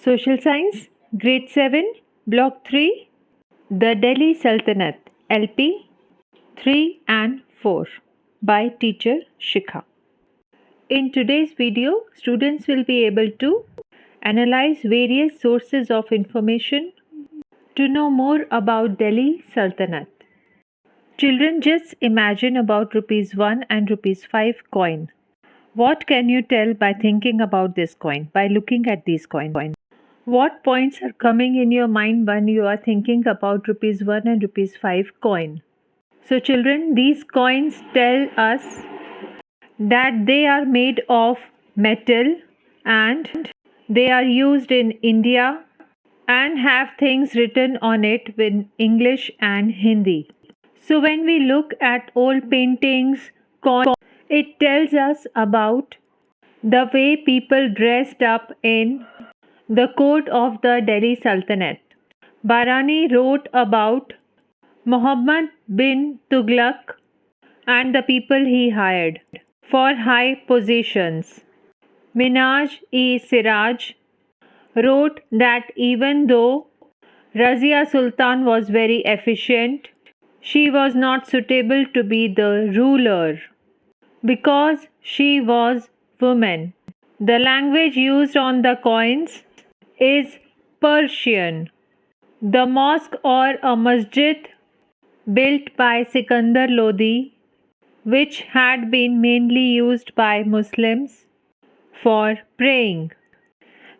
Social Science, Grade 7, Block 3, The Delhi Sultanate, LP 3 and 4 by teacher Shikha. In today's video, students will be able to analyze various sources of information to know more about Delhi Sultanate. Children, just imagine about rupees 1 and rupees 5 coin. What can you tell by thinking about this coin, by looking at these coins? What points are coming in your mind when you are thinking about rupees 1 and rupees 5 coin? So children, these coins tell us that they are made of metal and they are used in India and have things written on it with English and Hindi. So when we look at old paintings, coins, it tells us about the way people dressed up in the court of the Delhi Sultanate. Barani wrote about Muhammad bin Tughlaq and the people he hired for high positions. Minhaj-e-Siraj wrote that even though Razia Sultan was very efficient, she was not suitable to be the ruler because she was woman. The language used on the coins is Persian. The mosque or a masjid built by Sikandar Lodi, which had been mainly used by Muslims for praying.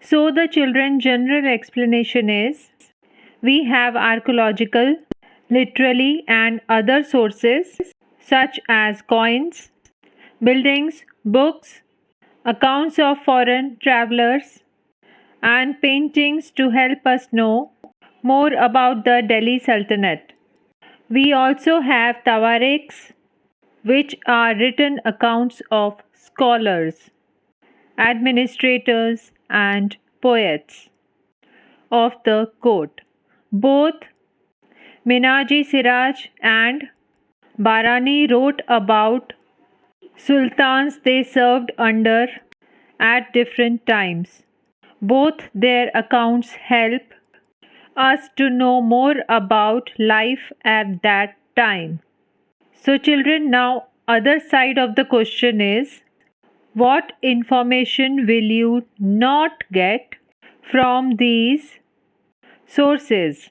So the children general explanation is we have archaeological, literary and other sources such as coins, buildings, books, accounts of foreign travelers and paintings to help us know more about the Delhi Sultanate. We also have tawarikhs, which are written accounts of scholars, administrators, and poets of the court. Both Minhaj-e-Siraj and Barani wrote about sultans they served under at different times. Both their accounts help us to know more about life at that time. So children, now other side of the question is what information will you not get from these sources?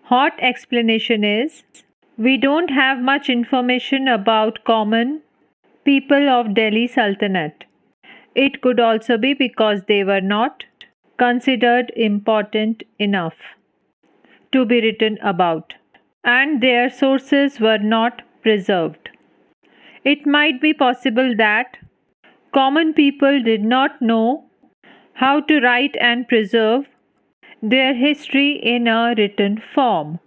Hot explanation is we don't have much information about common people of Delhi Sultanate. It could also be because they were not considered important enough to be written about and their sources were not preserved. It might be possible that common people did not know how to write and preserve their history in a written form.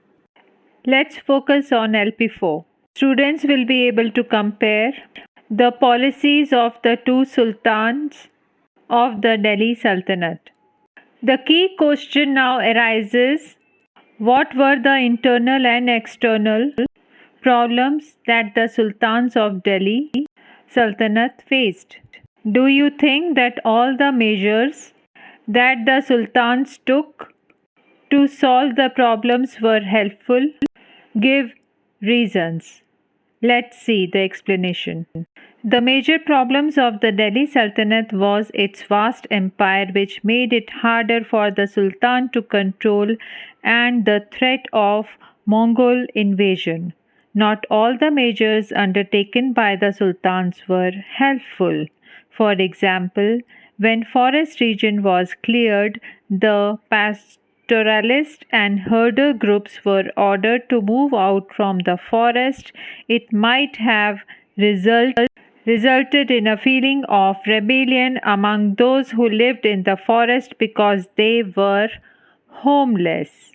Let's focus on LP4. Students will be able to compare the policies of the two sultans of the Delhi Sultanate. The key question now arises: what were the internal and external problems that the sultans of Delhi Sultanate faced? Do you think that all the measures that the sultans took to solve the problems were helpful? Give reasons. Let's see the explanation. The major problems of the Delhi Sultanate was its vast empire, which made it harder for the Sultan to control, and the threat of Mongol invasion. Not all the measures undertaken by the sultans were helpful. For example, when forest region was cleared, the pastoralist and herder groups were ordered to move out from the forest. It might have resulted in a feeling of rebellion among those who lived in the forest because they were homeless.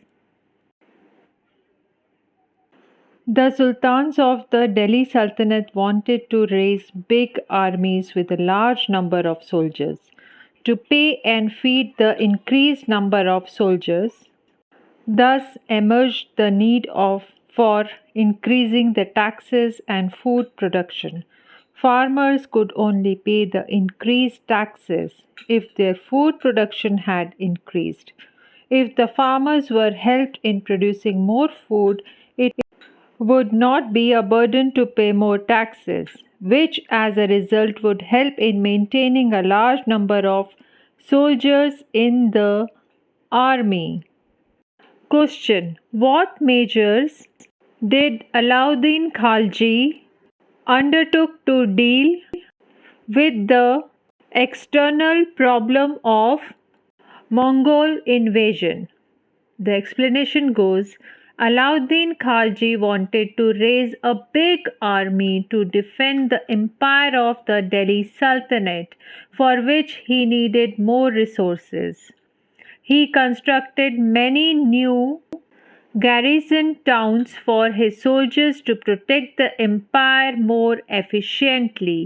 The sultans of the Delhi Sultanate wanted to raise big armies with a large number of soldiers. To pay and feed the increased number of soldiers, thus emerged the need for increasing the taxes and food production. Farmers could only pay the increased taxes if their food production had increased. If the farmers were helped in producing more food, it would not be a burden to pay more taxes, which as a result would help in maintaining a large number of soldiers in the army. Question: what measures did Alauddin Khalji undertook to deal with the external problem of Mongol invasion? The explanation goes: Alauddin Khalji wanted to raise a big army to defend the empire of the Delhi Sultanate, for which he needed more resources. He constructed many new garrison towns for his soldiers to protect the empire more efficiently.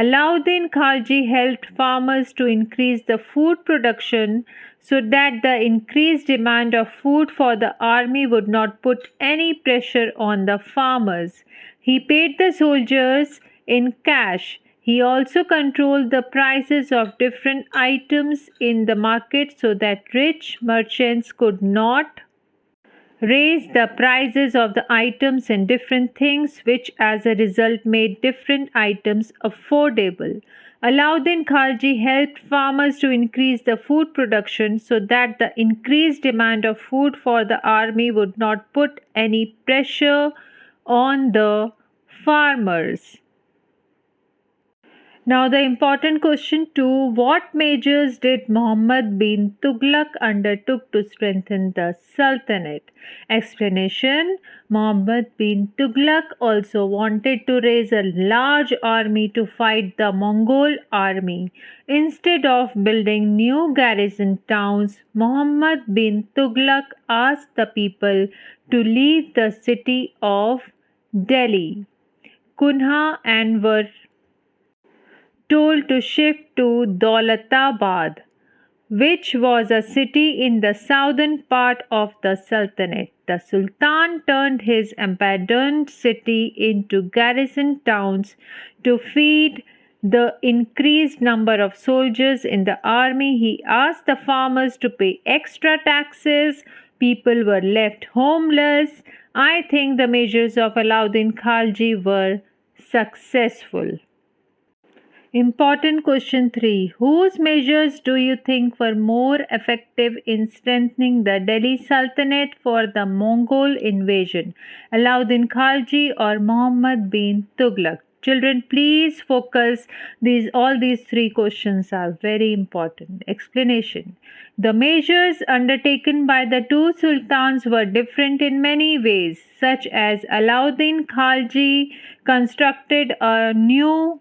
Alauddin Khalji helped farmers to increase the food production so that the increased demand of food for the army would not put any pressure on the farmers. He paid the soldiers in cash. He also controlled the prices of different items in the market so that rich merchants could not raise the prices of the items in different things, which as a result made different items affordable. Alauddin Khalji helped farmers to increase the food production so that the increased demand of food for the army would not put any pressure on the farmers. Now, the important question 2: what measures did Muhammad bin Tughlaq undertook to strengthen the Sultanate? Explanation: Muhammad bin Tughlaq also wanted to raise a large army to fight the Mongol army. Instead of building new garrison towns, Muhammad bin Tughlaq asked the people to leave the city of Delhi, Kunha, and were told to shift to Daulatabad, which was a city in the southern part of the Sultanate. The Sultan turned his abandoned city into garrison towns to feed the increased number of soldiers in the army. He asked the farmers to pay extra taxes. People were left homeless. I think the measures of Alauddin Khalji were successful. Important question 3: whose measures do you think were more effective in strengthening the Delhi Sultanate for the Mongol invasion? Alauddin Khalji or Muhammad bin Tughlaq? Children, please focus. All these three questions are very important. Explanation: the measures undertaken by the two sultans were different in many ways, such as Alauddin Khalji constructed a new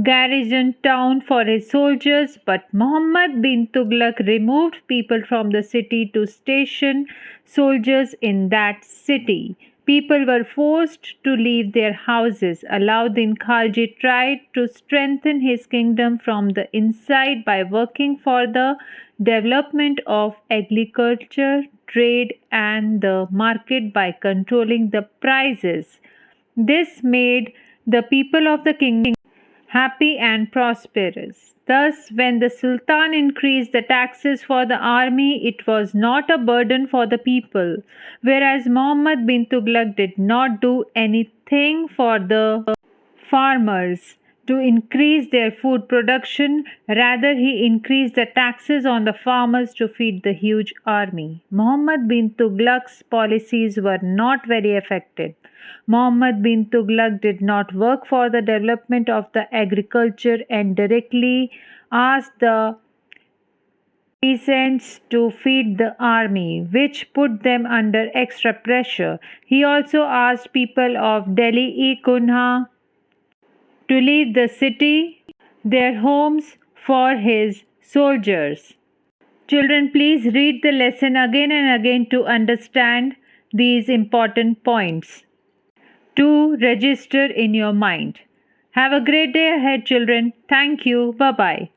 garrison town for his soldiers, but Muhammad bin Tughlaq removed people from the city to station soldiers in that city. People were forced to leave their houses. Alauddin Khalji tried to strengthen his kingdom from the inside by working for the development of agriculture, trade, and the market by controlling the prices. This made the people of the kingdom happy and prosperous. Thus, when the Sultan increased the taxes for the army, it was not a burden for the people, whereas Muhammad bin Tughlaq did not do anything for the farmers to increase their food production. Rather, he increased the taxes on the farmers to feed the huge army. Muhammad bin Tughlaq's policies were not very effective. Muhammad bin Tughlaq did not work for the development of the agriculture and directly asked the peasants to feed the army, which put them under extra pressure. He also asked people of Delhi Kunha to leave the city, their homes, for his soldiers. Children, please read the lesson again and again to understand these important points to register in your mind. Have a great day ahead, children. Thank you. Bye bye.